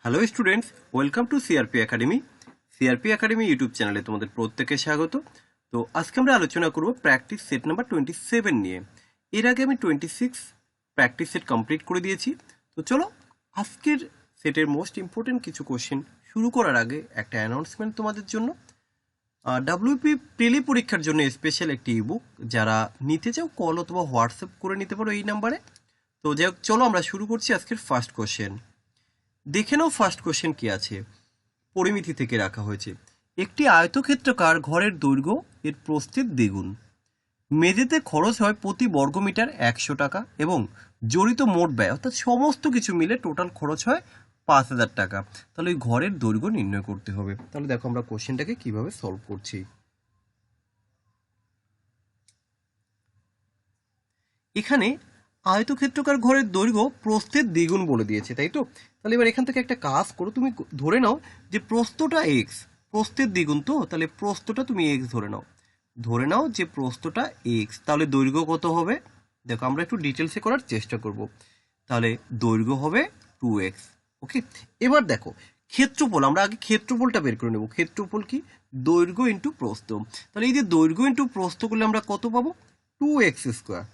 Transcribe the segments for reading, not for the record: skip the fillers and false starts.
Hello students, welcome to CRP academy. CRP academy YouTube চ্যানেলে তোমাদের প্রত্যেককে স্বাগত। তো আজকে আমরা আলোচনা করব প্র্যাকটিস সেট নাম্বার 27 নিয়ে। এর আগে আমি 26 প্র্যাকটিস সেট কমপ্লিট করে দিয়েছি। তো চলো আজকের সেটের মোস্ট ইম্পর্টেন্ট কিছু কোশ্চেন শুরু করার আগে একটা অ্যানাউন্সমেন্ট তোমাদের জন্য। ডাব্লিউপি প্রিলি পরীক্ষার জন্য স্পেশাল একটি ইবুক যারা নিতে চাও কল অথবা হোয়াটসঅ্যাপ করে নিতে পারো এই নাম্বারে। তো যাই হোক, চলো আমরা শুরু করছি আজকের ফার্স্ট কোশ্চেন। দেখে নাও ফার্স্ট কোশ্চেন কি আছে। পরিমিতি থেকে রাখা হয়েছে, একটি আয়তক্ষেত্রাকার ঘরের দৈর্ঘ্য এর প্রস্থের দ্বিগুণ। মেঝেতে খরচ হয় প্রতি বর্গমিটার 100 টাকা এবং জড়িত মোট ব্যয় অর্থাৎ সমস্ত কিছু মিলে টোটাল খরচ হয় 5000 টাকা। তাহলে ওই ঘরের দৈর্ঘ্য নির্ণয় করতে হবে। তাহলে দেখো আমরা কোশ্চেনটাকে কিভাবে সলভ করছি। এখানে আয়তক্ষেত্রাকার ঘরের দৈর্ঘ্য প্রস্থের দ্বিগুণ বলে দিয়েছে, তাই তো? তাহলে এবার এখান থেকে একটা কাজ করো, তুমি ধরে নাও যে প্রস্থটা এক্স, প্রস্থের দ্বিগুণ, তো তাহলে প্রস্থটা তুমি এক্স ধরে নাও যে প্রস্থটা এক্স, তাহলে দৈর্ঘ্য কত হবে? দেখো আমরা একটু ডিটেলসে করার চেষ্টা করব। তাহলে দৈর্ঘ্য হবে 2x। ওকে, এবার দেখো ক্ষেত্রফল, আমরা আগে ক্ষেত্রফলটা বের করে নেব। ক্ষেত্রফল কি? দৈর্ঘ্য ইন্টু প্রস্থ। তাহলে এই যে দৈর্ঘ্য ইন্টু প্রস্থ করলে আমরা কত পাবো? 2x square.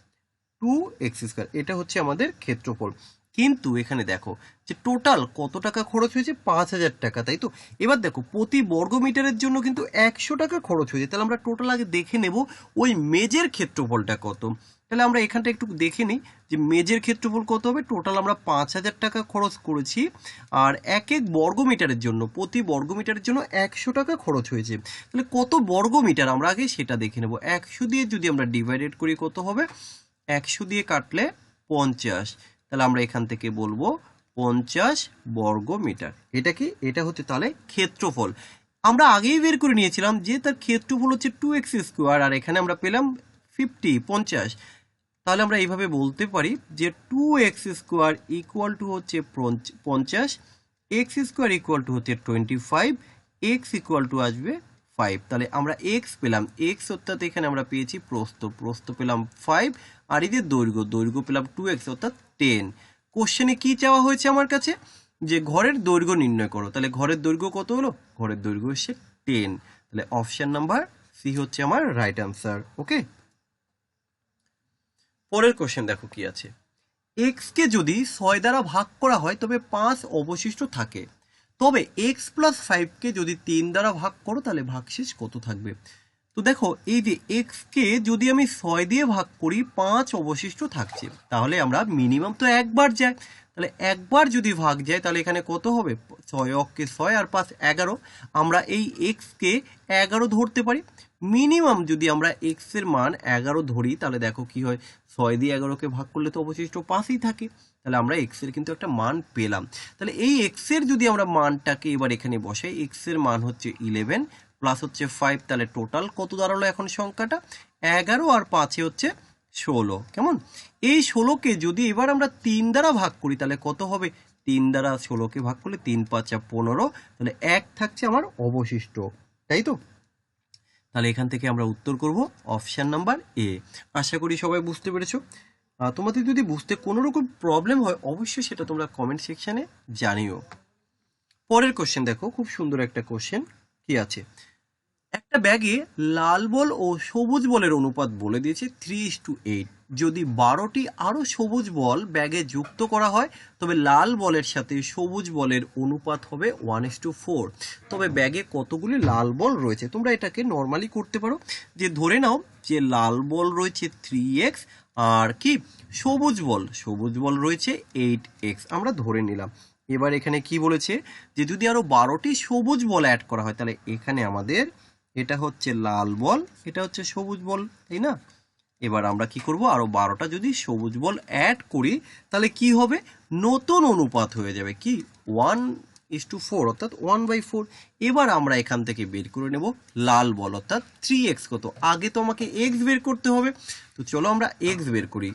2x স্কোয়ার, এটা হচ্ছে আমাদের ক্ষেত্রফল। কিন্তু এখানে দেখো যে টোটাল কত টাকা খরচ হয়েছে? 5000 টাকা, তাই তো? এবার দেখো প্রতি বর্গমিটারের জন্য কিন্তু 100 টাকা খরচ হয়েছে। তাহলে আমরা টোটাল আগে দেখে নেব ওই মেজের ক্ষেত্রফলটা কত। তাহলে আমরা এখানটা একটু দেখে নিই যে মেজের ক্ষেত্রফল কত হবে। টোটাল আমরা 5000 টাকা খরচ করেছি, আর এক এক বর্গমিটারের জন্য, প্রতি বর্গমিটারের জন্য 100 টাকা খরচ হয়েছে। তাহলে কত বর্গমিটার আমরা আগে সেটা দেখে নেব। 100 দিয়ে যদি আমরা ডিভাইডেড করি কত হবে? 100 দিয়ে কাটলে 50। তাহলে আমরা এখান থেকে বলবো 50 বর্গমিটার। এটা কি? এটা হচ্ছে তাহলে ক্ষেত্রফল। আমরা আগেই বের করে নিয়েছিলাম যে তার ক্ষেত্রফল হচ্ছে 2x স্কোয়ার, আর এখানে আমরা পেলাম 50। তাহলে আমরা এইভাবে বলতে পারি যে 2x স্কোয়ার ইকুয়াল টু হচ্ছে 50, x স্কোয়ার ইকুয়াল টু হচ্ছে 25, x ইকুয়াল টু আসবে 5। তাহলে আমরা x পেলাম, x অর্থাৎ এখানে আমরা পেয়েছি প্রস্থ পেলাম 5, আর এই যে দৈর্ঘ্য পেলাম 2x অর্থাৎ 10। কোশ্চেনে কি চাওয়া হয়েছে আমার কাছে? যে ঘরের দৈর্ঘ্য নির্ণয় করো। তাহলে ঘরের দৈর্ঘ্য কত হলো? ঘরের দৈর্ঘ্য হচ্ছে 10। তাহলে অপশন নাম্বার সি হচ্ছে আমার রাইট আনসার। ওকে, পরের কোশ্চেন দেখো কি আছে। এক্স কে যদি 6 দ্বারা ভাগ করা হয় তবে 5 অবশিষ্ট থাকে, তবে এক্স প্লাস 5 কে যদি 3 দ্বারা ভাগ করো তাহলে ভাগশেষ কত থাকবে? তো দেখো এই যে এক্স কে যদি আমি 6 দিয়ে ভাগ করি 5 অবশিষ্ট থাকছে, তাহলে আমরা মিনিমাম তো একবার যায়। তাহলে একবার যদি ভাগ যায় তাহলে এখানে কত হবে? 6 অক্ষে 6 আর 5 11। আমরা এই এক্স কে 11 ধরতে পারি। মিনিমাম যদি আমরা এক্স এর মান 11 ধরি তাহলে দেখো কি হয়, 6 দিয়ে 11কে ভাগ করলে তো অবশিষ্ট 5ই থাকে। তাহলে আমরা এক্স এর কিন্তু একটা মান পেলাম। তাহলে এই এক্স এর যদি আমরা মানটাকে এবার এখানে বসাই, এক্স এর মান হচ্ছে 11 প্লাস হচ্ছে 5, তাহলে টোটাল কত দাঁড়ালো এখন সংখ্যাটা? 11 আর 5 হচ্ছে 16। কেমন? এই 16কে যদি এবার আমরা 3 দ্বারা ভাগ করি তাহলে কত হবে? 3 দ্বারা 16কে ভাগ করলে 3 5 15, তাহলে 1 থাকছে আমার অবশিষ্ট, তাই তো? তাহলে এখান থেকে আমরা উত্তর করব অপশন নাম্বার এ। আশা করি সবাই বুঝতে পেরেছো। তোমাদের যদি বুঝতে কোনো রকম প্রবলেম হয় অবশ্যই সেটা তোমরা কমেন্ট সেকশনে জানিও। পরের কোশ্চেন দেখো, খুব সুন্দর একটা কোশ্চেন কি আছে। একটা ব্যাগে লাল বল ও সবুজ বলের অনুপাত বলে দিয়েছে 3:8। যদি 12টি আরও সবুজ বল ব্যাগে যুক্ত করা হয় তবে লাল বলের সাথে সবুজ বলের অনুপাত হবে 1:4। তবে ব্যাগে কতগুলি লাল বল রয়েছে? তোমরা এটাকে নর্মালি করতে পারো, যে ধরে নাও যে লাল বল রয়েছে 3x, আর কি সবুজ বল রয়েছে 8x, আমরা ধরে নিলাম। এবার এখানে কি বলেছে যে যদি আরো 12টি সবুজ বল অ্যাড করা হয় তাহলে এখানে আমাদের এটা হচ্ছে লাল বল, এটা হচ্ছে সবুজ বল, তাই না? এবার আমরা কি করব, আরো 12টা যদি সবুজ বল অ্যাড করি তাহলে কি হবে? নতুন অনুপাত হয়ে যাবে কি 1:4 অর্থাৎ 1/4। এবার আমরা এখান থেকে বের করে নেব লাল বল অর্থাৎ 3x কত। আগে তো আমাকে x বের করতে হবে, তো চলো আমরা x বের করি।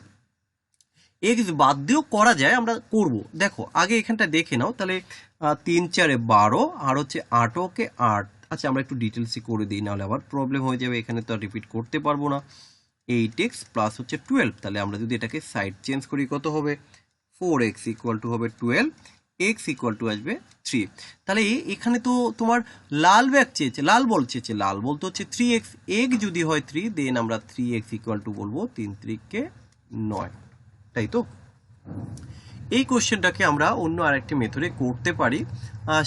এক্স বাদ দিয়েও করা যায়, আমরা করব। দেখো আগে এখানটা দেখে নাও, তাহলে 3 4 12 আর হচ্ছে 8 ওকে 8। আচ্ছা আমরা একটু ডিটেলসে করে দিই, নাহলে আবার প্রবলেম হয়ে যাবে, এখানে তো আর রিপিট করতে পারবো না। 8x প্লাস হচ্ছে 12, তাহলে আমরা যদি এটাকে সাইড চেঞ্জ করি কত হবে? 4x ইকুয়াল টু হবে 12। এক্স ইকুয়াল টু আসবে 3। তাহলে এখানে তো তোমার লাল ব্যাগ চেয়েছে, লাল বল চেয়েছে, লাল বল তো হচ্ছে 3x। এগ যদি হয় 3, দেন আমরা 3x ইকুয়াল টু বলবো 3 3 9, তাই তো? এই কোশ্চেনটাকে আমরা অন্য আরেকটি মেথডে করতে পারি।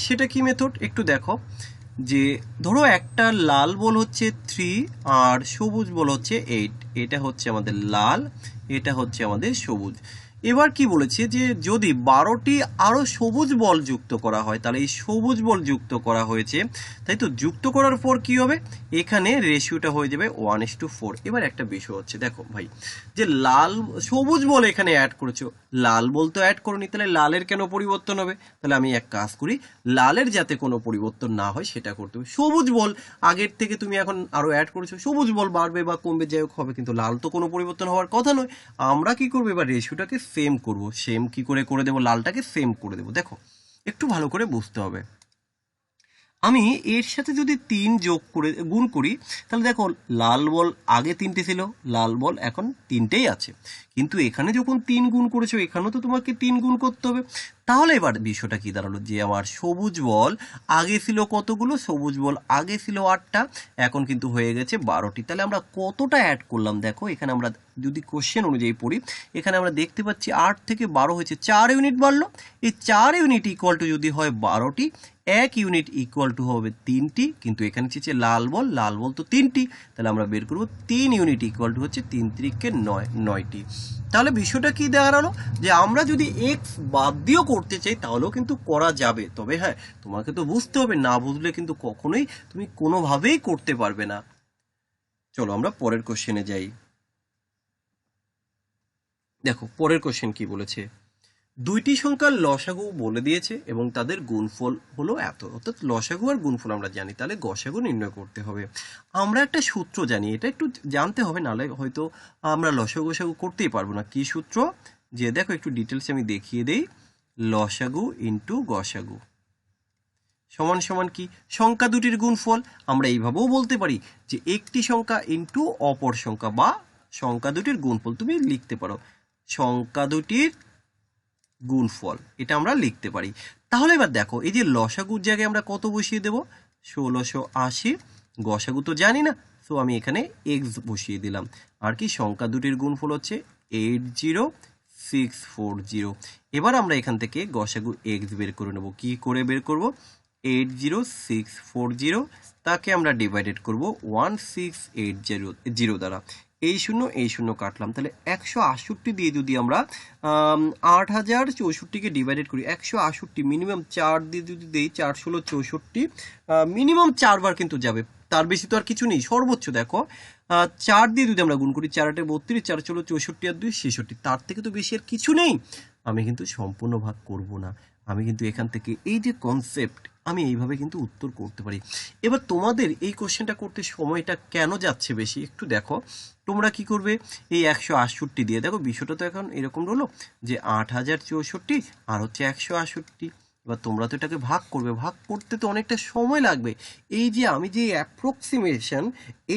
সেটা কি মেথড একটু দেখো, যে ধরো একটা লাল বল হচ্ছে 3 আর সবুজ বল হচ্ছে 8, এটা হচ্ছে আমাদের লাল, এটা হচ্ছে আমাদের সবুজ। এবার কি বলেছে যে যদি 12টি আরো সবুজ বল যুক্ত করা হয়, তাহলে এই সবুজ বল যুক্ত করা হয়েছে, তাই তো? যুক্ত করার পর কি হবে, এখানে রেশিওটা হয়ে যাবে 1:4। এবার একটা বিষয় হচ্ছে, দেখো ভাই, যে লাল সবুজ বল এখানে অ্যাড করেছো, লাল বল তো অ্যাড করোনি, তাহলে লালের কেন পরিবর্তন হবে? তাহলে আমি এক কাজ করি, লালের যাতে কোনো পরিবর্তন না হয় সেটা করতে হবে। সবুজ বল আগের থেকে তুমি এখন আরো অ্যাড করেছো, সবুজ বল বাড়বে বা কমবে যাই হোক হবে, কিন্তু লাল তো কোনো পরিবর্তন হওয়ার কথা নয়। আমরা কি করবো, এবার রেশিওটাকে সেম করব। সেম কি করে দেবো, লালটাকে সেম করে দেবো। দেখো একটু ভালো করে বুঝতে হবে, আমি এর সাথে যদি 3 যোগ করে গুণ করি, তাহলে দেখো লাল বল আগে 3টে ছিল, লাল বল এখন 3টেই আছে, কিন্তু এখানে যখন 3 গুণ করেছো এখানেও তো তোমাকে 3 গুণ করতে হবে। তাহলে এবার বিষয়টা কি দাঁড়ালো, যে আমার সবুজ বল আগে ছিল কতগুলো, সবুজ বল আগে ছিল 8টা, এখন কিন্তু হয়ে গেছে 12টি। তাহলে আমরা কতটা অ্যাড করলাম, দেখো এখানে আমরা যদি কোশ্চেন অনুযায়ী পড়ি, এখানে আমরা দেখতে পাচ্ছি 8 থেকে 12 হয়েছে, 4 ইউনিট বাড়লো। এই 4 ইউনিট ইকুয়াল টু যদি হয় 12টি, 1 ইউনিট ইকুয়াল টু হবে 3টি, কিন্তু এখানে চেয়েছে লাল বল, লাল বল তো 3টি, তাহলে আমরা বের করবো 3 ইউনিট ইকুয়াল টু হচ্ছে 3 3 9, 9টি। তাহলে বিষয়টা কি দাঁড়ালো, যে আমরা যদি এক্স বাদ দিয়েও করতে চাই তাহলেও কিন্তু করা যাবে, তবে হ্যাঁ তোমাকে তো বুঝতে হবে, না বুঝলে কিন্তু কখনোই তুমি কোনোভাবেই করতে পারবে না। চলো আমরা পরের কোশ্চেনে যাই। দেখো পরের কোশ্চেন কি বলেছে, দুইটি সংখ্যার লসাগু বলে দিয়েছে এবং তাদের গুণফল হলো এত, অর্থাৎ লসাগু আর গুণফল আমরা জানি, তাহলে গসাগু নির্ণয় করতে হবে। আমরা একটা সূত্র জানি, এটা একটু জানতে হবে, নাহলে হয়তো আমরা লসাগু গসাগু করতেই পারবো না। কি সূত্র, যে দেখো একটু ডিটেলসে আমি দেখিয়ে দেই, লসাগু ইন্টু গসাগু সমান সমান কি, সংখ্যা দুটির গুণফল। আমরা এইভাবেও বলতে পারি যে একটি সংখ্যা ইন্টু অপর সংখ্যা, বা সংখ্যা দুটির গুণফল তুমি লিখতে পারো, সংখ্যা দুটির গুণফল, এটা আমরা লিখতে পারি। তাহলে এবার দেখো, এই যে লসাগুর জায়গায় আমরা কত বসিয়ে দেব, 1680, গসাগু তো জানি না, সো আমি এখানে এক্স বসিয়ে দিলাম। আর কি, সংখ্যা দুটির গুণফল হচ্ছে 80640। এবার আমরা এখান থেকে গসাগু এক্স বের করে নেব। কি করে বের করব, 80640 তাকে আমরা ডিভাইডেড করব 1680 দ্বারা। এই শূন্য কাটলাম, তাহলে 168 দিয়ে যদি আমরা 8064কে ডিভাইডেড করি, 168 মিনিমাম 4 দিয়ে যদি দেই, 4 ষোলো 64, মিনিমাম 4বার কিন্তু যাবে, তার বেশি তো আর কিছু নেই। সর্বোচ্চ দেখো 4 দিয়ে যদি আমরা গুণ করি, 4 8 32, 4 ষোলো 64 আর 2 66, তার থেকে তো বেশি আর কিছু নেই। আমি কিন্তু সম্পূর্ণ ভাগ করব না, আমি কিন্তু এখান থেকে এই যে কনসেপ্ট, আমি এইভাবে কিন্তু উত্তর করতে পারি। এবার তোমাদের এই কোশ্চেনটা করতে সময়টা কেন যাচ্ছে বেশি, একটু দেখো তোমরা কি করবে, এই 168 দিয়ে, দেখো বিষয়টা তো এখন এরকম হলো যে 8064 আর হচ্ছে 168। এবার তোমরা তো এটাকে ভাগ করবে, ভাগ করতে তো অনেকটা সময় লাগবে। এই যে আমি যে অ্যাপ্রক্সিমেশন,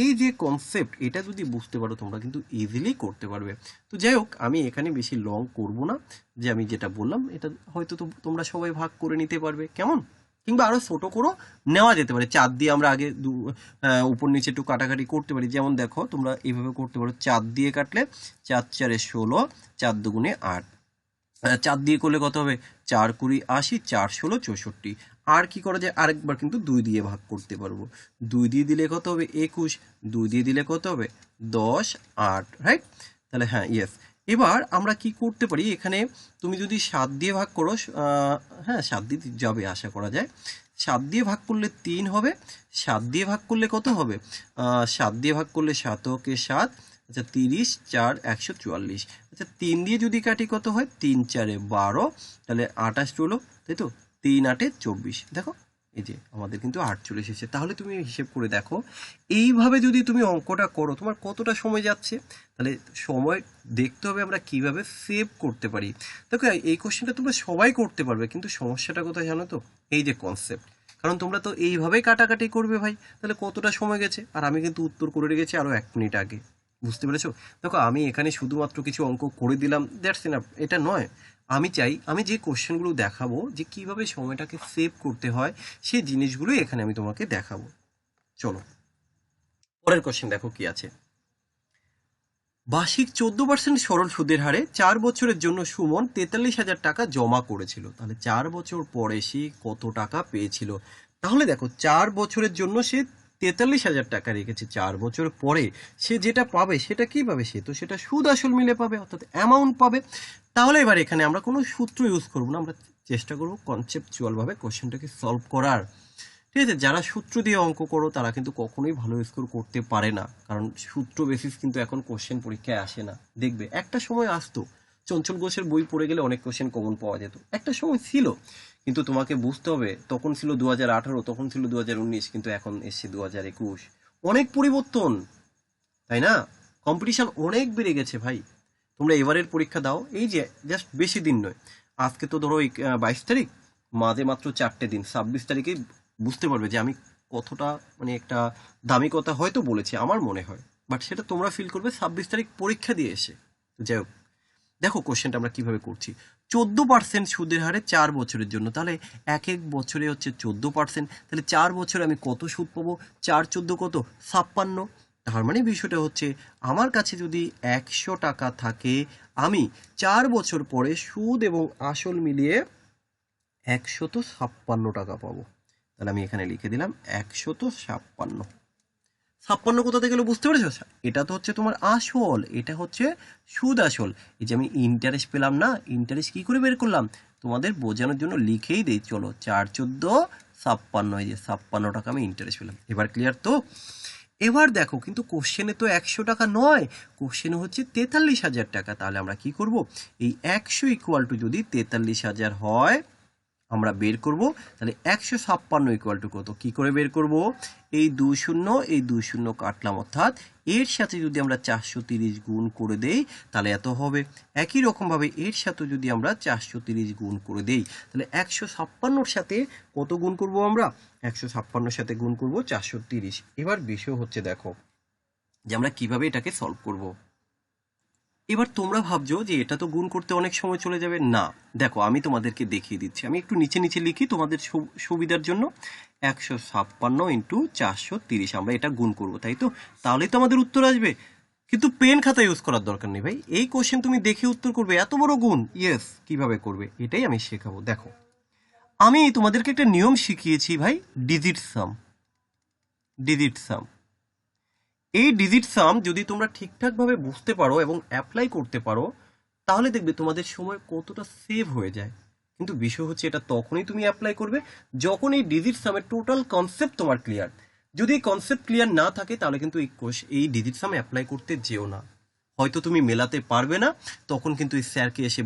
এই যে কনসেপ্ট, এটা যদি বুঝতে পারো তোমরা কিন্তু ইজিলি করতে পারবে। তো যাই হোক, আমি এখানে বেশি লং করব না, যে আমি যেটা বললাম এটা হয়তো তো তোমরা সবাই ভাগ করে নিতে পারবে, কেমন? কিংবা আরো ছোট করেও নেওয়া যেতে পারে, 4 দিয়ে আমরা আগে উপর নিচে একটু কাটাকাটি করতে পারি। যেমন দেখো তোমরা এইভাবে করতে পারো, 4 দিয়ে কাটলে 4 4 16, 4 দুগুণে 8, 4 দিয়ে করলে কত হবে, 4 20 80, 4 16 64। আর কি করা যায়, আরেকবার কিন্তু 2 দিয়ে ভাগ করতে পারবো, 2 দিয়ে দিলে কত হবে 21, 2 দিয়ে দিলে কত হবে 10 8, রাইট? তাহলে হ্যাঁ ইয়েস। এবার আমরা কি করতে পারি, এখানে তুমি যদি 7 দিয়ে ভাগ করো, হ্যাঁ 7 দিয়ে যাবে আশা করা যায়, 7 দিয়ে ভাগ করলে 3 হবে, 7 দিয়ে ভাগ করলে কত হবে, 7 দিয়ে ভাগ করলে 7 কে 7, আচ্ছা 30 4 144, আচ্ছা 3 দিয়ে যদি কাটি কত হয়, 3 4 12, তাহলে 28 হলো, তাই তো, 3 8 24। দেখো এই যে আমাদের কিন্তু 8 চলে এসেছে। তাহলে তুমি হিসেব করে দেখো, এইভাবে যদি তুমি অঙ্কটা করো তোমার কতটা সময় যাচ্ছে। তাহলে সময় দেখতে হবে আমরা কিভাবে সেভ করতে পারি। দেখো এই কোশ্চেনটা তোমরা সবাই করতে পারবে, কিন্তু সমস্যাটা কোথায় জানো তো, এই যে কনসেপ্ট, কারণ তোমরা তো এইভাবেই কাটাকাটি করবে ভাই, তাহলে কতটা সময় গেছে। আর আমি কিন্তু উত্তর করে রেখেছি আরো 1 মিনিট আগে, বুঝতে পেরেছো? দেখো আমি এখানে শুধুমাত্র কিছু অঙ্ক করে দিলাম, দ্যাটস এনাফ, এটা নয়। আমি চাই আমি যে কোশ্চেনগুলো দেখাবো যে কিভাবে সময়টাকে সেভ করতে হয় সেই জিনিসগুলোই এখানে আমি তোমাকে দেখাবো। চলো পরের কোশ্চেন দেখো কি আছে। বার্ষিক 14% সরল সুদের হারে 4 বছরের জন্য সুমন 43,000 টাকা জমা করেছিল। তাহলে 4 বছর পরে সে কত টাকা পেয়েছিল? তাহলে দেখো 4 বছরের জন্য সে 43,000 টাকা রেখেছে, 4 বছর পরে সে যেটা পাবে সেটা কি পাবে? সে তো সেটা সুদ আসল মিলে পাবে, অর্থাৎ অ্যামাউন্ট পাবে। তাহলে এবার এখানে আমরা কোনো সূত্র ইউজ করবো না, আমরা চেষ্টা করবো কনসেপচুয়াল ভাবে কোশ্চেনটাকে সলভ করার। ঠিক আছে, যারা সূত্র দিয়ে অঙ্ক করো তারা কিন্তু কখনোই ভালো স্কোর করতে পারে না, কারণ সূত্র বেসিস কিন্তু এখন কোশ্চেন পরীক্ষায় আসে না। দেখবে একটা সময় আসতো, চঞ্চল ঘোষের বই পড়ে গেলে অনেক কোশ্চেন কমন পাওয়া যেত, একটা সময় ছিল। কিন্তু তোমাকে বুঝতে হবে তখন ছিল 2018, তখন ছিল 2019, কিন্তু এখন এসছে 2021। অনেক পরিবর্তন, তাই না? কম্পিটিশন অনেক বেড়ে গেছে ভাই। তোমরা এবারের পরীক্ষা দাও, এই যে জাস্ট বেশি দিন নয়, আজকে তো ধরো 22 তারিখ, মাঝে মাত্র 4টে দিন, 26 তারিখে বুঝতে পারবে যে আমি কতটা মানে একটা দামি কথা হয়তো বলেছি আমার মনে হয়, বাট সেটা তোমরা ফিল করবে 26 তারিখ পরীক্ষা দিয়ে এসে। যাই হোক, দেখো কোশ্চেনটা আমরা কিভাবে করছি। 14% সুদের হারে 4 বছরের জন্য, তাহলে এক এক বছরে হচ্ছে 14%, তাহলে 4 বছরে আমি কত সুদ পাবো? 4×14 কত? 56। তার মানে বিষয়টা হচ্ছে আমার কাছে যদি 100 টাকা থাকে, আমি 4 বছর পরে সুদ এবং আসল মিলিয়ে 156 টাকা পাবো। তাহলে আমি এখানে লিখে দিলাম 156। 56 কোথা থেকে গেলো বুঝতে পেরেছো? এটা তো হচ্ছে তোমার আসল, এটা হচ্ছে সুদ আসল। এই যে আমি ইন্টারেস্ট পেলাম না, ইন্টারেস্ট কি করে বের করলাম তোমাদের বোঝানোর জন্য লিখেই দেই। চলো 4×14 = 56, এই যে 56 টাকা আমি ইন্টারেস্ট পেলাম। এবার ক্লিয়ার তো? এবার দেখো কিন্তু কোশ্চেনে তো 100 টাকা নয়, কোশ্চেনে হচ্ছে 43,000 টাকা। তাহলে আমরা কি করব? এই 100 = যদি 43,000 হয় আমরা বের করব, তাহলে 156 = কত? কি করে বের করব? এই 2 শূন্য এই 2 শূন্য কাটলাম, অর্থাৎ এর সাথে যদি আমরা 430 গুণ করে দেই তাহলে এত হবে। একই রকমভাবে এর সাথে যদি আমরা 430 গুণ করে দেই তাহলে 156-র সাথে কত গুণ করব আমরা? 156-র সাথে গুণ করব 430। এবার বিষয় হচ্ছে দেখো যে আমরা কিভাবে এটাকে সলভ করব। এবার তোমরা ভাবছো যে এটা তো গুণ করতে অনেক সময় চলে যাবে। না, দেখো আমি তোমাদেরকে দেখিয়ে দিচ্ছি, আমি একটু নিচে নিচে লিখি তোমাদের সুবিধার জন্য। 156 × 430 আমরা এটা গুণ করবো, তাই তো? তাহলেই তো আমাদের উত্তর আসবে। কিন্তু পেন খাতা ইউজ করার দরকার নেই ভাই, এই কোশ্চেন তুমি দেখে উত্তর করবে। এত বড় গুণ, ইয়েস, কিভাবে করবে এটাই আমি শেখাবো। দেখো আমি তোমাদেরকে একটা নিয়ম শিখিয়েছি ভাই, ডিজিট সাম। ডিজিট সাম, এই ডিজিট সাম যদি তোমরা ঠিকঠাকভাবে বুঝতে পারো এবং অ্যাপ্লাই করতে পারো তাহলে দেখবে তোমাদের সময় কতটা সেভ হয়ে যায়। কিন্তু বিষয় হচ্ছে এটা তখনই তুমি অ্যাপ্লাই করবে যখন এই ডিজিট সামের টোটাল কনসেপ্ট তোমার ক্লিয়ার। যদি এই কনসেপ্ট ক্লিয়ার না থাকে তাহলে কিন্তু এই ডিজিট সাম অ্যাপ্লাই করতে যেও না। হয়তো তুমি মেলাতে পারবে না, তখন কিন্তু এই স্যারকে এসে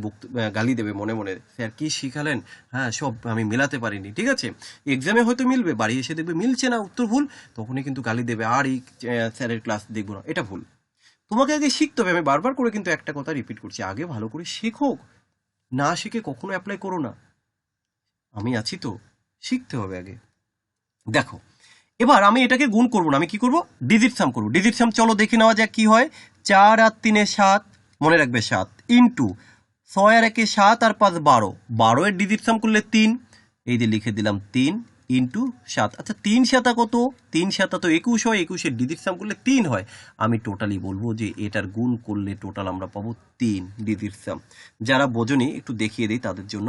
গালি দেবে মনে মনে, স্যার কি শিখালেন, হ্যাঁ সব আমি মেলাতে পারিনি। ঠিক আছে, এক্সামে হয়তো মিলবে, বাড়ি এসে দেখবে মিলছে না, উত্তর ভুল, তখনই কিন্তু গালি দেবে, আর এই স্যারের ক্লাস দেখবো না। এটা ভুল, তোমাকে আগে শিখতে হবে। আমি বারবার করে কিন্তু একটা কথা রিপিট করছি, আগে ভালো করে শেখো, না শিখে কখনো অ্যাপ্লাই করো না। আমি আছি তো, শিখতে হবে আগে। দেখো এবার আমি এটাকে গুণ করবো না, আমি কি করব? ডিজিট সাম করবো। ডিজিট সাম চলো দেখে নেওয়া যাক কি হয়। 4 আর 3 7, মনে রাখবে 7, ইন্টু 6 আর 1 7 আর 5 12, 12 এর ডিজিট সাম করলে 3, এই যে লিখে দিলাম 3 ইন্টু 7। আচ্ছা 3 7 কত? 3 7 তো 21 হয়, 21 এর ডিজিট সাম করলে 3 হয়। আমি টোটালি বলবো যে এটার গুণ করলে টোটাল আমরা পাবো 3 ডিজিট সাম। যারা বোঝনি একটু দেখিয়ে দিই তাদের জন্য,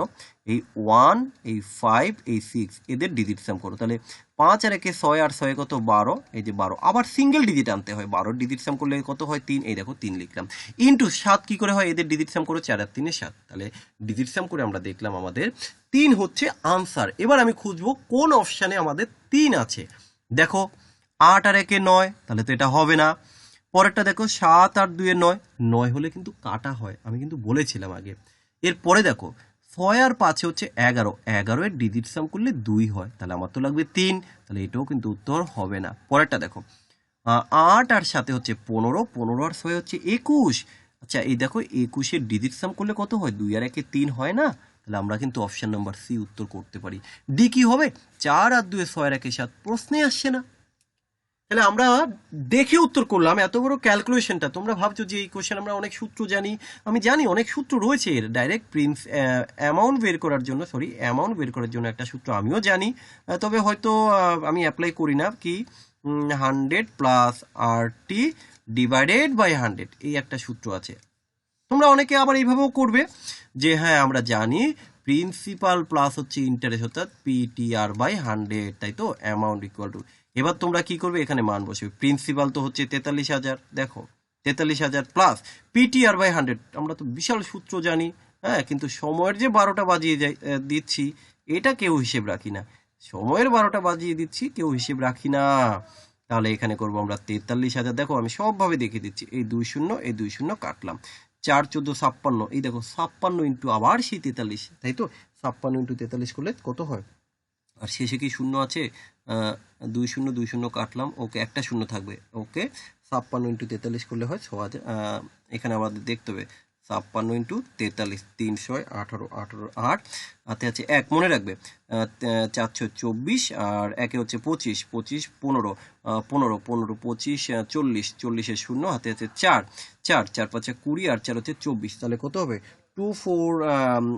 এই 1 এই 5 এই 6 এদের ডিজিট সাম করো, তাহলে 5 আর 1 6 আর 6 কত? 12, এই যে 12, আবার সিঙ্গেল ডিজিট আনতে হয়, 12 ডিজিট সাম করলে কত হয়? 3, এই দেখো 3 লিখলাম, ইন্টু 7 কি করে হয়? এদের ডিজিট সাম করো, 4 আর 3 7, তাহলে ডিজিট সাম করে আমরা দেখলাম আমাদের 3 হচ্ছে আনসার। এবার আমি খুঁজবো কোন অপশানে আমাদের 3 আছে। দেখো 8 আর 1 9, তাহলে তো এটা হবে না। পরেরটা দেখো 7 আর 2 9, 9 হলে কিন্তু কাটা হয়, আমি কিন্তু বলেছিলাম আগে। এরপরে দেখো 6 আর 5 হচ্ছে 11, 11 এর ডিজিট সাম করলে 2 হয়, তাহলে আমার তো লাগবে 3, তাহলে এটাও কিন্তু উত্তর হবে না। পরেরটা দেখো 8 আর 7 হচ্ছে 15, 15 আর 6 হচ্ছে 21। আচ্ছা এই দেখো 21 এর ডিজিট সাম করলে কত হয়? 2 আর 1 3 হয় না, তাহলে আমরা কিন্তু অপশন নাম্বার সি উত্তর করতে পারি। ডি কি হবে? 4 আর 2 6 আর 1 7, প্রশ্নে আসছে না। তাহলে আমরা দেখে উত্তর করলাম, এত বড় ক্যালকুলেশনটা। তোমরা ভাবছো যে এই কোশ্চেন আমরা অনেক সূত্র জানি, আমি জানি অনেক সূত্র রয়েছে এর, ডাইরেক্ট অ্যামাউন্ট বের করার জন্য, অ্যামাউন্ট বের করার জন্য একটা সূত্র আমিও জানি, তবে হয়তো আমি অ্যাপ্লাই করি না। কি 100 প্লাস RT ডিভাইডেড বাই 100, এই একটা সূত্র আছে। তোমরা অনেকে আবার এইভাবেও করবে যে হ্যাঁ আমরা জানি প্রিন্সিপাল প্লাস হচ্ছে ইন্টারেস্ট, অর্থাৎ PTR বাই 100, তাই তো, অ্যামাউন্ট ইকুয়াল টু। এবার তোমরা কি করবে, এখানে মান বসবে। প্রিন্সিপাল তো হচ্ছে 43,000, দেখো 43,000 প্লাস PTR বাই 100, আমরা তো বিশাল সূত্র জানি, হ্যাঁ, কিন্তু সময়ের যে 12টা বাজিয়ে দিচ্ছি, এটা কেউ হিসেব রাখি না। সময়ের 12টা বাজিয়ে দিচ্ছি, কেউ হিসেব রাখি না। তাহলে এখানে করবো আমরা 43,000, দেখো আমি সবভাবে দেখিয়ে দিচ্ছি, এই 2 শূন্য, এই 2 শূন্য কাটলাম, 4 14 56, এই দেখো 56 ইন্টু আবার সেই 43, তাই তো, 56 ইন্টু 43 করলে কত হয়? আর শেষে কি শূন্য আছে? 2 শূন্য 2 শূন্য কাটলাম, ওকে একটা শূন্য থাকবে, ওকে 56 ইন্টু 43 করলে হয় 6,000। এখানে আমাদের দেখতে হবে 56 ইন্টু 43, 318, 18 8 হাতে আছে 1, মনে রাখবে 424, আর একে হচ্ছে 25, 25 15, 15 15 25 40, 40 শূন্য হাতে আছে 4, 4 4 5 20, আর 4 হচ্ছে 24, তাহলে কত হবে? 24,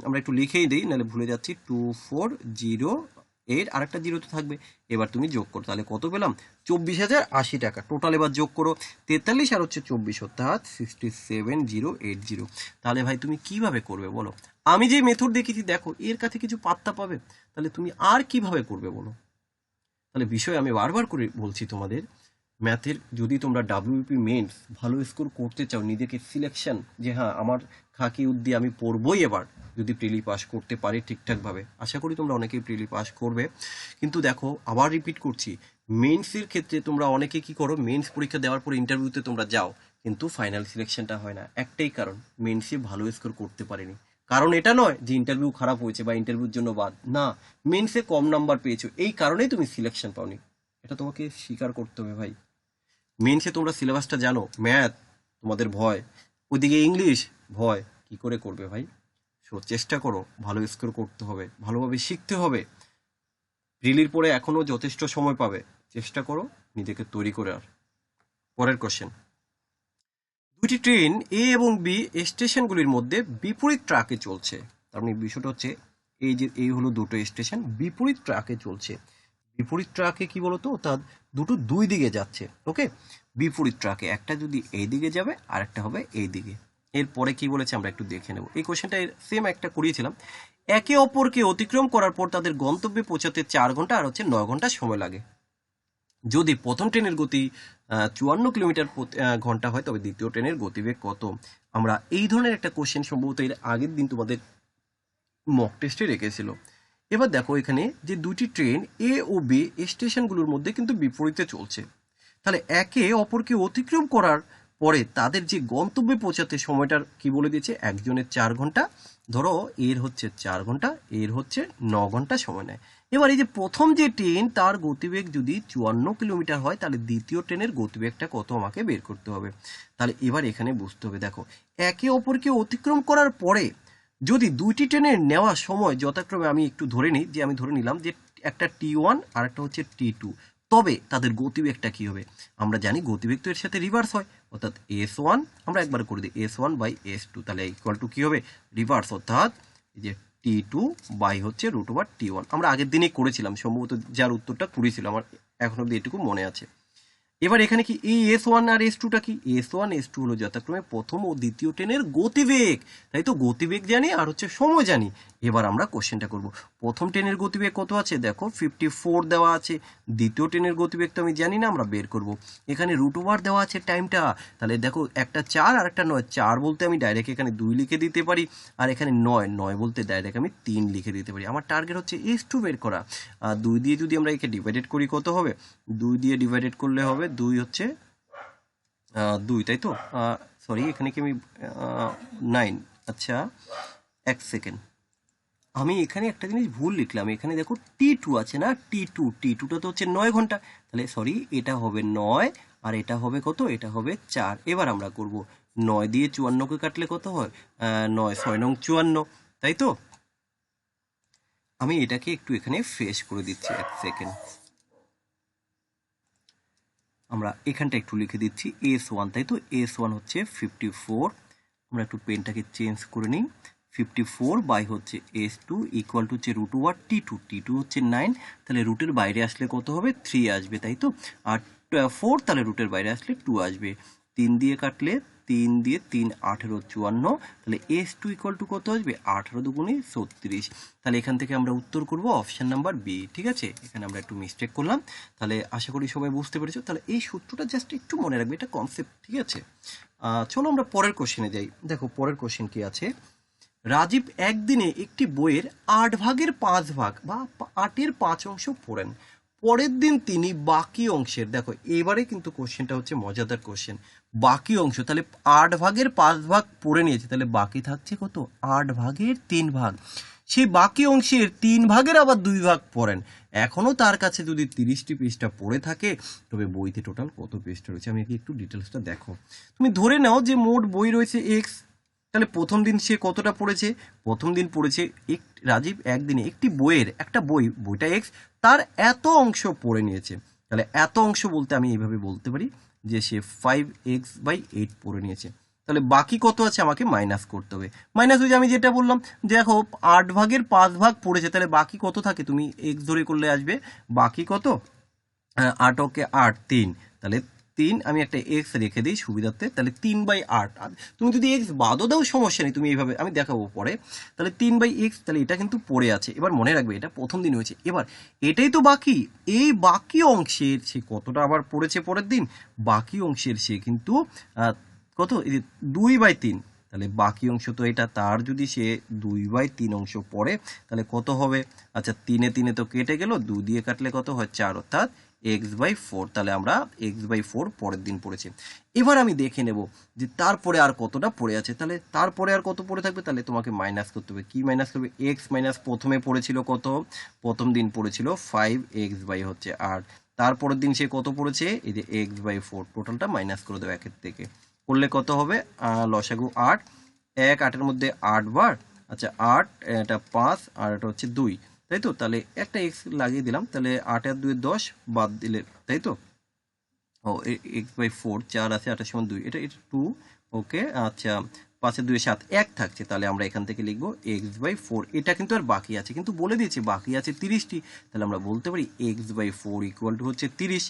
আমরা একটু লিখেই দিই নাহলে ভুলে যাচ্ছি, 2408, আরেকটা জিরো তো থাকবে। এবার তুমি যোগ করো, তাহলে কত পেলাম? 24,080 টাকা টোটাল। এবার যোগ করো 43 আর হচ্ছে 24, অর্থাৎ 67,080। তাহলে ভাই তুমি কিভাবে করবে বলো? আমি যে মেথড দেখেছি, দেখো এর কাছে কিছু পাত্তা পাবে, তাহলে তুমি আর কিভাবে করবে বলো? তাহলে বিষয় আমি বারবার করে বলছি তোমাদের, ম্যাথের যদি তোমরা WBP মেন্স ভালো স্কোর করতে চাও, নিজেকে সিলেকশন যে হ্যাঁ আমার খাকি উদ্দি আমি পড়বই এবার, যদি প্রিলি পাস করতে পারি ঠিকঠাকভাবে, আশা করি তোমরা অনেকেই প্রিলি পাস করবে। কিন্তু দেখো আবার রিপিট করছি, মেন্সের ক্ষেত্রে তোমরা অনেকে কি করো, মেন্স পরীক্ষা দেওয়ার পর ইন্টারভিউতে তোমরা যাও, কিন্তু ফাইনাল সিলেকশনটা হয় না। একটাই কারণ, মেন্সে ভালো স্কোর করতে পারেনি। কারণ এটা নয় যে ইন্টারভিউ খারাপ হয়েছে বা ইন্টারভিউর জন্য বাদ, না, মেন্সে কম নাম্বার পেয়েছো, এই কারণেই তুমি সিলেকশন পাওনি। এটা তোমাকে স্বীকার করতে হবে ভাই। মেনসে তোমরা সিলেবাসটা জানো, ম্যাথ তোমাদের ভয়, ওইদিকে ইংলিশ ভয়, কি করে করবে ভাই? সো চেষ্টা করো, ভালো স্কোর করতে হবে, ভালোভাবে শিখতে হবে। রিলির পরে এখনো যথেষ্ট সময় পাবে, চেষ্টা করো নিজেকে তৈরি করে। আর পরের কোশ্চেন, দুটি ট্রেন এ এবং বি স্টেশনগুলির মধ্যে বিপরীত ট্র্যাকে চলছে। তার মানে বিষয়টা হচ্ছে এই যে এই হলো দুটো স্টেশন, বিপরীত ট্র্যাকে চলছে। বিপরীত ট্র্যাকে কি বলতো, অর্থাৎ দুটো দুই দিকে যাচ্ছে, ওকে, বিপরীত ট্র্যাকে একটা যদি এই দিকে যাবে আর একটা হবে এই দিকে। এরপরে কি বলেছে আমরা একটু দেখে নেব। এই কোশ্চেনটা সেম একটা করিয়েছিলাম। একে অপরকে অতিক্রম করার পর তাদের গন্তব্যে পৌঁছাতে 4 ঘন্টা আর হচ্ছে 9 ঘন্টা সময় লাগে। যদি প্রথম ট্রেনের গতি 54 কিলোমিটার ঘন্টা হয়, তবে দ্বিতীয় ট্রেনের গতিবেগ কত? আমরা এই ধরনের একটা কোশ্চেন সম্ভবত এর আগের দিন তোমাদের মক টেস্টে রেখেছিল। এবার দেখো এখানে যে দুটি ট্রেন এ ও বি স্টেশনগুলোর মধ্যে কিন্তু বিপরীতে চলছে। তাহলে একে অপরকে অতিক্রম করার পরে তাদের যে গন্তব্যে পৌঁছাতে সময়টার কি বলে দিয়েছে, একজনের 4 ঘন্টা, ধরো এর হচ্ছে 4 ঘন্টা, এর হচ্ছে 9 ঘন্টা সময় নেয়। এবার এই যে প্রথম যে ট্রেন তার গতিবেগ যদি 54 কিলোমিটার হয়, তাহলে দ্বিতীয় ট্রেনের গতিবেগটা কত আমাকে বের করতে হবে। তাহলে এবার এখানে বুঝতে হবে, দেখো একে অপরকে অতিক্রম করার পরে যদি দুইটি ট্রেনের নেওয়া সময় যথাক্রমে, আমি একটু ধরে নিই যে আমি ধরে নিলাম যে একটা T1 আর একটা হচ্ছে T2, তবে তাদের গতিবেগটা কি হবে? আমরা জানি গতিবেগ তো এর সাথে রিভার্স হয়, অর্থাৎ S1 আমরা একবার করে দিই S1 বাই S2, তাহলে ইকুয়াল টু কি হবে? রিভার্স, অর্থাৎ এই যে T2 বাই হচ্ছে √T1। আমরা আগের দিনেই করেছিলাম সম্ভবত, যার উত্তরটা করেছিল আমার এখন অব্দি এটুকু মনে আছে। এবার এখানে কি এই S1 আর S2টা কি? S1 S2 হলো যথাক্রমে প্রথম ও দ্বিতীয় ট্রেনের গতিবেগ, তাই তো, গতিবেগ জানি আর হচ্ছে সময় জানি। এবার আমরা কোশ্চেনটা করব, প্রথম ট্রেনের গতিবেগ কত আছে, দেখো 54 দেওয়া আছে, দ্বিতীয় ট্রেনের গতিবেগ তো আমি জানি না, আমরা বের করব। এখানে √, দেওয়া আছে টাইমটা, তাহলে দেখো একটা 4 আর একটা 9, 4 বলতে আমি ডাইরেক্ট এখানে 2 লিখে দিতে পারি, আর এখানে 9 বলতে ডাইরেক্ট আমি 3 লিখে দিতে পারি। আমার টার্গেট হচ্ছে S2 বের করা। 2 দিয়ে যদি আমরা একে ডিভাইডেড করি কত হবে? 2 দিয়ে ডিভাইডেড করলে হবে 2 হচ্ছে 2, তাই তো, সরি এখানে কি আমি 9, আচ্ছা 1 সেকেন্ড, আমি এখানে একটা জিনিস ভুল লিখলাম। এখানে দেখো T2 আছে না, T2টা তো হচ্ছে 9 ঘন্টা, তাহলে সরি এটা হবে 9 আর এটা হবে কত? এটা হবে 4। এবার আমরা করব 9 দিয়ে 54কে কাটলে কত হয়? 9 6 নং 54, তাই তো। আমি এটাকে একটু এখানে ফ্রেশ করে দিচ্ছি, 1 সেকেন্ড। আমরা এখানটা একটু লিখে দিচ্ছি S1, তাই তো S1 হচ্ছে 54, আমরা একটু পেনটাকে চেঞ্জ করে নিই, 54 বাই হচ্ছে S2 ইকুয়াল টু হচ্ছে √ওভার T2 হচ্ছে 9, তাহলে রুটের বাইরে আসলে কত হবে 3 আসবে, তাই তো। আর 4 তাহলে রুটের বাইরে আসলে 2 আসবে, 3 দিয়ে কাটলে 3 দিয়ে 3 18 54, তাহলে S2 ইকুয়াল টু কত আসবে 18 দুগুণে 36, তাহলে এখান থেকে আমরা উত্তর করব অপশন নাম্বার বি। ঠিক আছে, এখানে আমরা একটু মিস্টেক করলাম, তাহলে আশা করি সবাই বুঝতে পেরেছো। তাহলে এই সূত্রটা জাস্ট একটু মনে রাখবে, এটা কনসেপ্ট। ঠিক আছে, চলো আমরা পরের কোশ্চেনে যাই। দেখো পরের কোশ্চেন কি আছে, রাজীব একদিনে একটি বইয়ের 8 ভাগের 5 ভাগ বা 8-এর 5 অংশ পড়েন। পরের দিন তিনি বাকি অংশের, দেখো এবারে কিন্তু কোশ্চেনটা হচ্ছে মজাদার কোশ্চেন, বাকি অংশ, তাহলে 8 ভাগের 5 ভাগ পড়ে নিয়েছে, তাহলে বাকি থাকছে কত 8 ভাগের 3 ভাগ, সেই বাকি অংশের 3 ভাগের আবার 2 ভাগ পড়েন। এখনো তার কাছে যদি 30টি পৃষ্ঠা পড়ে থাকে, তবে বইতে টোটাল কত পৃষ্ঠা রয়েছে, আমি একটু ডিটেলসটা দেখো। তুমি ধরে নাও যে মোট বই রয়েছে এক্স, তাহলে প্রথম দিন সে কতটা পড়েছে, প্রথম দিন পড়েছে রাজীব একদিনে একটি বইয়ের, একটা বইটা এক্স, তার এত অংশ পড়ে নিয়েছে। তাহলে এত অংশ বলতে আমি এইভাবে বলতে পারি যে সে 5x/8 পড়ে নিয়েছে। তাহলে বাকি কত আছে আমাকে মাইনাস করতে হবে, মাইনাস হয়ে আমি যেটা বললাম, দেখো 8 ভাগের 5 ভাগ পড়েছে, তাহলে বাকি কত থাকে, তুমি এক্স ধরে করলে আসবে বাকি কত, 8 ওকে 8 3, তাহলে 3 আমি একটা এক্স রেখে দিই সুবিধার্থে, তাহলে 3/8, তুমি যদি এক্স বাদও দাও সমস্যা নেই, তুমি এইভাবে আমি দেখাবো পরে, তাহলে 3/x, তাহলে এটা কিন্তু পড়ে আছে। এবার মনে রাখবে এটা প্রথম দিন হয়েছে, এবার এটাই তো বাকি, এই বাকি অংশের সে কতটা আবার পড়েছে পরের দিন, বাকি অংশের সে কিন্তু কত, এই যে 2/3, তাহলে বাকি অংশ তো এটা, তার যদি সে 2/3 অংশ পড়ে তাহলে কত হবে, আচ্ছা 3 তো কেটে গেল, 2 দিয়ে কাটলে কত হয় 4, অর্থাৎ x/4, তাহলে আমরা x/4 পরের দিন পড়েছি। এবার আমি দেখে নেব যে তারপরে আর কতটা পড়ে আছে, তাহলে তারপরে আর কত পড়ে থাকবে, তাহলে তোমাকে মাইনাস করতে হবে। কি মাইনাস করবে, x মাইনাস প্রথমে পড়েছিল কত, প্রথম দিন পড়েছিল 5x/হচ্ছে 8, তারপরের দিন সে কত পড়েছে, এই যে x/4, টোটালটা মাইনাস করে দেবো একের থেকে, করলে কত হবে, লসাগু 8, 1 8-এর মধ্যে 8 বার, আচ্ছা 8, এটা 5 আর এটা হচ্ছে 2, তাই তো। তাহলে একটা এক্স লাগিয়ে দিলাম, তাহলে 8 আর 2 10 বাদ দিলে, তাই তো, ও x/4 4 আছে, 8 = 2, এটা 2, ওকে, আচ্ছা 5 আর 2 7, 1 থাকছে, তাহলে আমরা এখান থেকে লিখবো x/4, এটা কিন্তু আর বাকি আছে, কিন্তু বলে দিয়েছি বাকি আছে 30টি, তাহলে আমরা বলতে পারি x/4 ইকুয়াল টু হচ্ছে 30,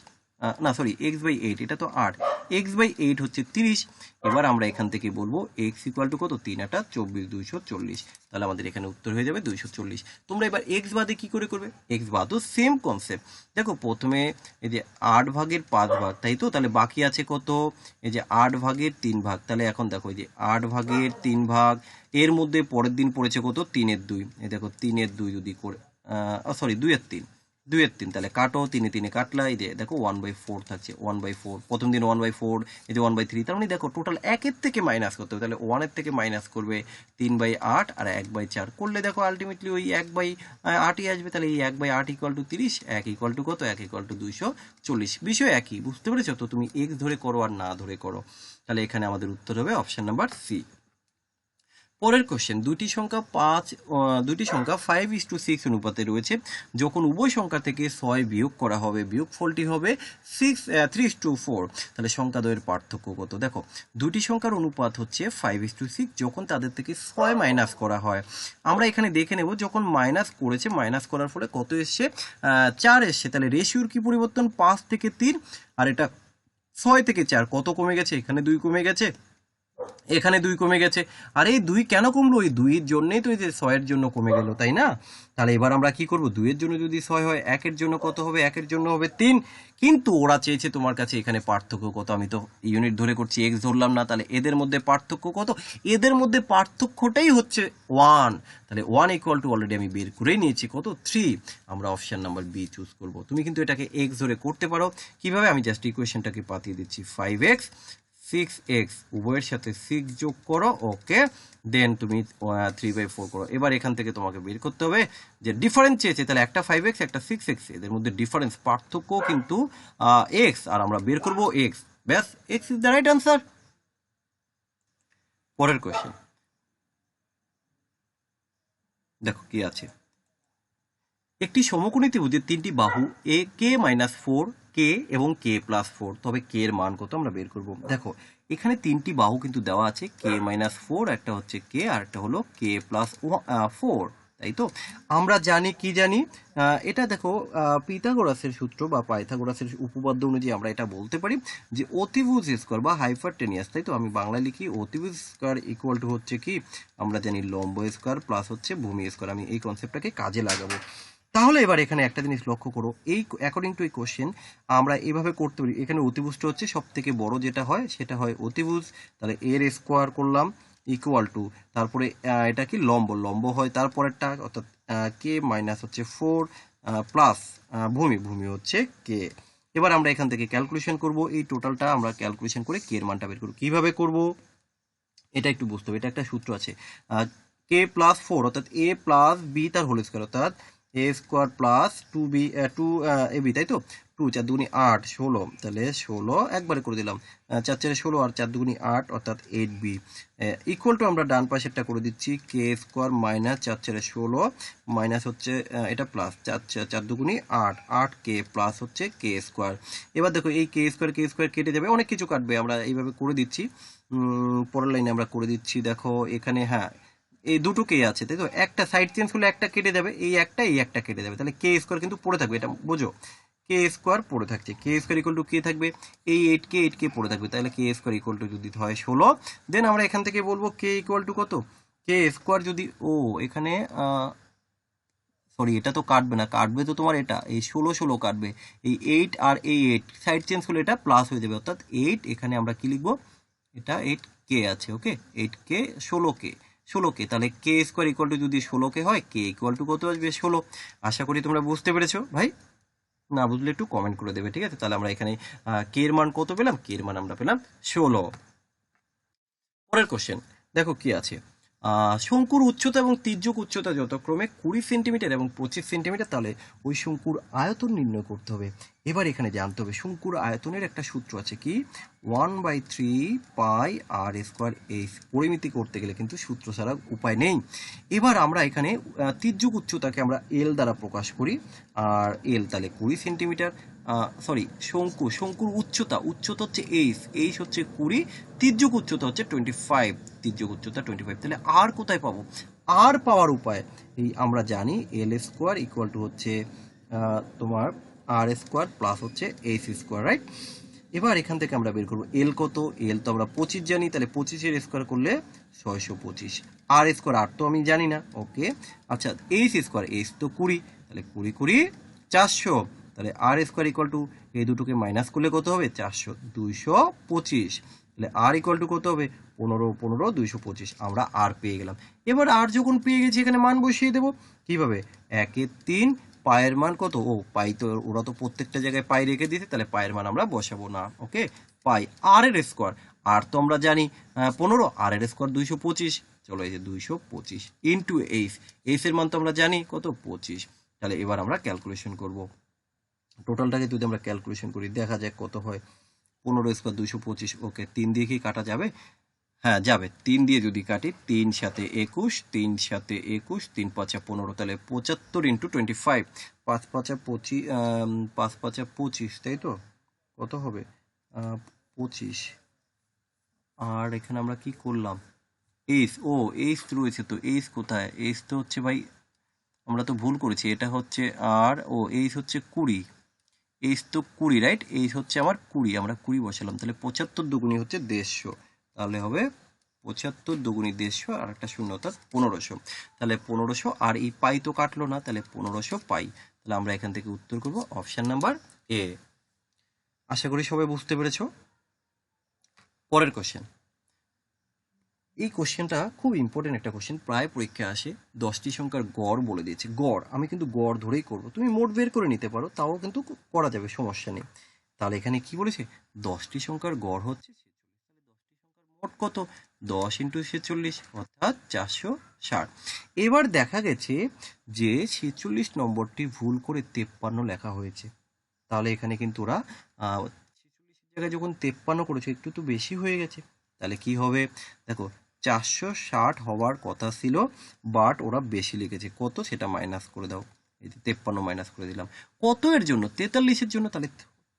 না সরি x/8, এটা তো 8, x/8 হচ্ছে 30। এবার আমরা এখান থেকে বলবো x ইকুয়াল টু কত, 3 8 24 240, তাহলে আমাদের এখানে উত্তর হয়ে যাবে 240। তোমরা এবার x বাদে কি করে করবে, x বাদও সেম কনসেপ্ট, দেখো প্রথমে এই যে 8 ভাগের 5 ভাগ, তাই তো, তাহলে বাকি আছে কত, এই যে 8 ভাগের 3 ভাগ, তাহলে এখন দেখো এই যে 8 ভাগের 3 ভাগ, এর মধ্যে পরের দিন পড়েছে কত 3/2, এই দেখো 3/2 যদি করে, সরি 2/3, 2/3, তাহলে কাটো, 3 কাটলা, এই যে দেখো 1/4 থাকছে, 1/4 প্রথম দিন 1/4, এই যে 1/3, তার মানে দেখো টোটাল 1-এর থেকে মাইনাস করতে হবে, তাহলে 1-এর থেকে মাইনাস করবে 3/8 আর 1/4 করলে দেখো আলটিমেটলি ওই 1/8ই আসবে, তাহলে এই 1/8 ইকুয়াল টু 30, 1 ইকুয়াল টু কত, 1 ইকুয়াল টু 240, বিষয় একই, বুঝতে পেরেছো তো, তুমি এক্স ধরে করো আর না ধরে করো, তাহলে এখানে আমাদের উত্তর হবে অপশন নাম্বার সি। পরের কোশ্চেন, দুটি সংখ্যা 5:6 অনুপাতে রয়েছে, যখন উভয় সংখ্যা থেকে 6 বিয়োগ করা হবে, বিয়োগফলটি হবে 3:4, তাহলে সংখ্যা দ্বয়ের পার্থক্য কত, দেখো দুটি সংখ্যার অনুপাত হচ্ছে 5:6, যখন তাদের থেকে 6 মাইনাস করা হয়, আমরা এখানে দেখে নেব যখন মাইনাস করেছে, মাইনাস করার ফলে কত এসছে, 4 এসছে, তাহলে রেশিওর কি পরিবর্তন, 5 থেকে 3, আর এটা 6 থেকে 4, কত কমে গেছে, এখানে 2 কমে গেছে, এখানে 2 কমে গেছে, আর এই 2 কেন কমলো, এই 2-এর জন্যই তো, এই যে 6-এর জন্য কমে গেল, তাই না। তাহলে এবার আমরা কি করব, 2-এর জন্য যদি 6 হয়, 1-এর জন্য কত হবে, 1-এর জন্য হবে 3, কিন্তু ওরা চেয়েছে তোমার কাছে এখানে পার্থক্য কত, আমি তো ইউনিট ধরে করছি, এক্স ধরলাম না, তাহলে এদের মধ্যে পার্থক্য কত, এদের মধ্যে পার্থক্যটাই হচ্ছে 1, তাহলে 1 ইকুয়াল টু অলরেডি আমি বের করে নিয়েছি কত, 3, আমরা অপশন নাম্বার বি চুজ করব। তুমি কিন্তু এটাকে এক্স ধরে করতে পারো, কিভাবে, আমি জাস্ট ইকুয়েশনটাকে পাঠিয়ে দিচ্ছি, 5x 6x উভয়ের সাথে 6 যোগ করো, ওকে, দেন তুমি 3/4 করো। এবার এখান থেকে তোমাকে বের করতে হবে যে ডিফারেন্স চেয়েছে, তাহলে একটা 5x একটা 6x, এদের মধ্যে ডিফারেন্স পার্থক্য কিন্তু x, আর আমরা বের করব x, ব্যাস, x is the right answer. পরের কোশ্চেন দেখো কি আছে, একটি সমকোণী ত্রিভুজের 3টি বাহু a k - 4 কে এবং কে প্লাস 4, তবে কে এর মান কত আমরা বের করব। দেখো এখানে তিনটি বাহু কিন্তু দেওয়া আছে, কে মাইনাস 4, একটা হচ্ছে কে আর একটা হলো কে প্লাস 4, তাই তো। আমরা জানি কি জানি, এটা দেখো পিথাগোরাসের সূত্র বা পাইথাগোরাসের উপপাদ্য অনুযায়ী আমরা এটা বলতে পারি যে অতিভুজ স্কয়ার বা হাইপারটেনিয়াস, তাই তো। আমি বাংলায় লিখি অতিভুজ স্কয়ার ইকুয়াল টু হচ্ছে কি, আমরা জানি লম্ব স্কয়ার প্লাস হচ্ছে ভূমি স্কয়ার। আমি এই কনসেপ্টটাকে কাজে লাগাবো। তাহলে এবার এখানে একটা জিনিস লক্ষ্য করো, এই অ্যাকর্ডিং টু এই কোশ্চেন আমরা এইভাবে করতে পারি। এখানে অতিভুজটা হচ্ছে সব থেকে বড় যেটা হয় সেটা হয় অতিভুজ, তাহলে এর স্কোয়ার করলাম ইকুয়াল টু, তারপরে এটা কি লম্ব, লম্ব হয় তারপরেরটা, অর্থাৎ কে মাইনাস হচ্ছে 4 প্লাস ভূমি, ভূমি হচ্ছে কে। এবার আমরা এখান থেকে ক্যালকুলেশন করব, এই টোটালটা আমরা ক্যালকুলেশন করে কে এর মানটা বের করব। কিভাবে করব এটা একটু বুঝতে হবে। এটা একটা সূত্র আছে, কে প্লাস 4 অর্থাৎ এ প্লাস বি তার হোল স্কোয়ার, অর্থাৎ এ স্কোয়ার প্লাস 2ab, তাই তো। 2 4 দুগুনি 8 16, তাহলে 16 একবারে করে দিলাম, 4 4 16 আর 4 দুগুনি 8 অর্থাৎ 8b ইকুয়াল টু, আমরা ডান পাশেরটা করে দিচ্ছি কে স্কোয়ার মাইনাস 4 4 16 মাইনাস হচ্ছে এটা প্লাস 4 4 দুগুনি 8 8 কে প্লাস হচ্ছে কে স্কোয়ার। এবার দেখো এই কে স্কোয়ার কেটে যাবে, অনেক কিছু কাটবে, আমরা এইভাবে করে দিচ্ছি। পরের লাইনে আমরা করে দিচ্ছি, দেখো এখানে হ্যাঁ এই দুটো কে আছে, তাই তো। একটা সাইড চেঞ্জ করলে একটা কেটে যাবে, এই একটা কেটে যাবে, তাহলে কে স্কোয়ার কিন্তু পড়ে থাকবে, এটা বোঝো। কে স্কোয়ার পড়ে থাকছে, কে স্কোয়ার ইকুয়াল টু কে থাকবে, এই 8 কে পড়ে থাকবে, তাহলে কে স্কোয়ার ইকুয়াল টু যদি হয় 16, দেন আমরা এখান থেকে বলবো কে ইকুয়াল টু কত, কে স্কোয়ার যদি এখানে সরি এটা তো কাটবে না, কাটবে তো তোমার এটা এই 16 কাটবে, এই 8 আর এই 8 সাইড চেঞ্জ করলে এটা প্লাস হয়ে যাবে, অর্থাৎ 8 এখানে আমরা কি লিখবো, এটা 8 কে আছে, ওকে 8 কে 16 কে, তাহলে কে স্কোয়ার ইকুয়াল টু যদি 16 কে হয়, কে ইকুয়াল টু কত আসবে 16। আশা করি তোমরা বুঝতে পেরেছো ভাই, না বুঝলে একটু কমেন্ট করে দেবে, ঠিক আছে। তাহলে আমরা এখানে কে এর মান কত পেলাম, কে এর মান আমরা পেলাম 16। পরের কোশ্চেন দেখো কি আছে, শঙ্কুর উচ্চতা এবং তির্যক উচ্চতা যথাক্রমে 20 সেন্টিমিটার এবং 25 সেন্টিমিটার, তাহলে ওই শঙ্কুর আয়তন নির্ণয় করতে হবে। এবার এখানে জানতে হবে শঙ্কুর আয়তনের একটা সূত্র আছে কি, 1/3 পাই আর স্কোয়ার এইচ। পরিমিতি করতে গেলে কিন্তু সূত্র ছাড়া উপায় নেই। এবার আমরা এখানে তির্যক উচ্চতাকে আমরা এল দ্বারা প্রকাশ করি, আর এল তাহলে 20 সেন্টিমিটার, সরি শঙ্কুর উচ্চতা হচ্ছে এইচ হচ্ছে 20, তির্যক উচ্চতা হচ্ছে 25, তির্যক উচ্চতা 25, তাহলে আর কোথায় পাবো, আর পাওয়ার উপায় এই আমরা জানি এল স্কোয়ার ইকুয়াল টু হচ্ছে তোমার আর স্কোয়ার প্লাস হচ্ছে এইচ স্কোয়ার, রাইট। এবার এখান থেকে আমরা বের করবো এল কত, এল তো আমরা 25 জানি, তাহলে 25-এর স্কোয়ার করলে 625, আর স্কোয়ার আর তো আমি জানি না, ওকে। আচ্ছা এইচ স্কোয়ার, এইচ তো 20, তাহলে 20 20 400, তাহলে আর স্কোয়ার ইকুয়াল টু এই দুটোকে মাইনাস করলে কত হবে 400, 225, তাহলে আর ইকুয়াল টু কত হবে 15 15 225, আমরা আর পেয়ে গেলাম। এবার আর যখন পেয়ে গেছি এখানে মান বসিয়ে দেবো, কিভাবে 1/3 পায়ের মান কত, পাই তো ওরা তো প্রত্যেকটা জায়গায় পাই রেখে দিয়েছে, তাহলে পায়ের মান আমরা বসাবো না, ওকে। পাই আর এর স্কোয়ার, আর তো আমরা জানি 15, আর এর স্কোয়ার 225, চলো এই যে 225 ইন্টু এইচ, এইচ এর মান তো আমরা জানি কত 25, তাহলে এবার আমরা ক্যালকুলেশন করব। টোটালটাকে যদি আমরা ক্যালকুলেশন করি দেখা যায় কত হয়, 15 স্কোয়ার 225, ওকে 3 দিয়ে কি কাটা যাবে, হ্যাঁ যাবে, 3 দিয়ে যদি কাটি 3 সাথে 21, 3 সাথে 21, 3 5 15, তাহলে 75 ইন্টু 25, 5 5 25, 5 5 25, তাই তো, কত হবে 25। আর এখানে আমরা কি করলাম, এইচ রয়েছে, তো এইচ কোথায়, এইচ তো হচ্ছে ভাই আমরা তো ভুল করেছি, এটা হচ্ছে আর এইচ হচ্ছে 20, এইচ তো 20, রাইট, এইচ হচ্ছে আমার 20, আমরা 20 বসালাম, তাহলে 75 দুগুণী হচ্ছে 150, তাহলে হবে 75 দুগুণী 150 আর একটা শূন্য অর্থাৎ 1500, তাহলে 1500, আর এই পাই তো কাটলো না, তাহলে 1500 পাই, তাহলে আমরা এখান থেকে উত্তর করব অপশন নাম্বার এ। আশা করি সবাই বুঝতে পেরেছো। পরের কোশ্চেন, এই কোশ্চেনটা খুব ইম্পর্টেন্ট একটা কোশ্চেন, প্রায় পরীক্ষায় আসে, 10টি সংখ্যার গড় বলে দিয়েছে, গড় আমি কিন্তু গড় ধরেই করব, তুমি মোট বের করে নিতে পারো, তাও কিন্তু করা যাবে, সমস্যা নেই। তাহলে এখানে কি বলেছে 10টি সংখ্যার গড় হচ্ছে 46, তাহলে 10টি সংখ্যার মোট কত, 10 ইন্টু 46 অর্থাৎ 460। এবার দেখা গেছে যে 46 নম্বরটি ভুল করে 53 লেখা হয়েছে, তাহলে এখানে কিন্তু ওরা 46 জায়গায় যখন 53 করেছে একটু তো বেশি হয়ে গেছে, তাহলে কি হবে, দেখো 460 হওয়ার কথা ছিল, বাট ওরা বেশি লিখেছে, কত সেটা মাইনাস করে দাও, এই যে 53 মাইনাস করে দিলাম, কত এর জন্য 43-এর জন্য, তাহলে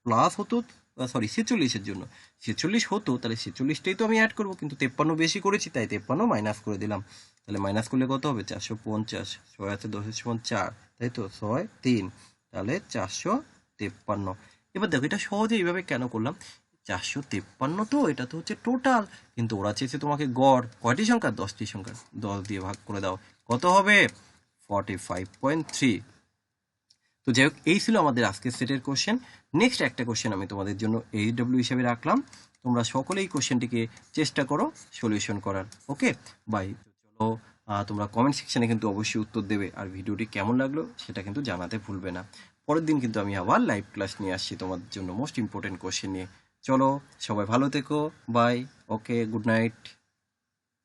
প্লাস হতো, সরি 46-এর জন্য 46 হতো, তাহলে 46টাই তো আমি অ্যাড করবো, কিন্তু 53 বেশি করেছি তাই 53 মাইনাস করে দিলাম। তাহলে মাইনাস করলে কত হবে? 450, 6 আছে 10-এর সমান 4, তাই তো 6 3, তাহলে 453। এবার দেখো এটা সহজে এইভাবে কেন করলাম, 453 তো এটা তো হচ্ছে টোটাল, কিন্তু ওরা চেয়েছে তোমাকে গড়, কয়টি সংখ্যা? 10টি সংখ্যা, 10 দিয়ে ভাগ করে দাও, কত হবে? 45.3। তো যাই হোক, এই ছিল আমাদের আজকের সেটের কোশ্চেন। নেক্সট একটা কোশ্চেন আমি তোমাদের জন্য এইচডব্লিউ হিসেবে রাখলাম, তোমরা সকলেই কোশ্চেনটিকে চেষ্টা করো সলিউশন করার। Okay bye. চলো, তোমরা কমেন্ট সেকশনে কিন্তু অবশ্যই উত্তর দেবে, আর ভিডিওটি কেমন লাগলো সেটা কিন্তু জানাতে ভুলবে না। পরের দিন কিন্তু আমি আবার লাইভ ক্লাস নিয়ে আসছি তোমাদের জন্য মোস্ট ইম্পর্টেন্ট কোশ্চেন নিয়ে। চলো, সবাই ভালো থেকো, বাই, ওকে, গুড নাইট।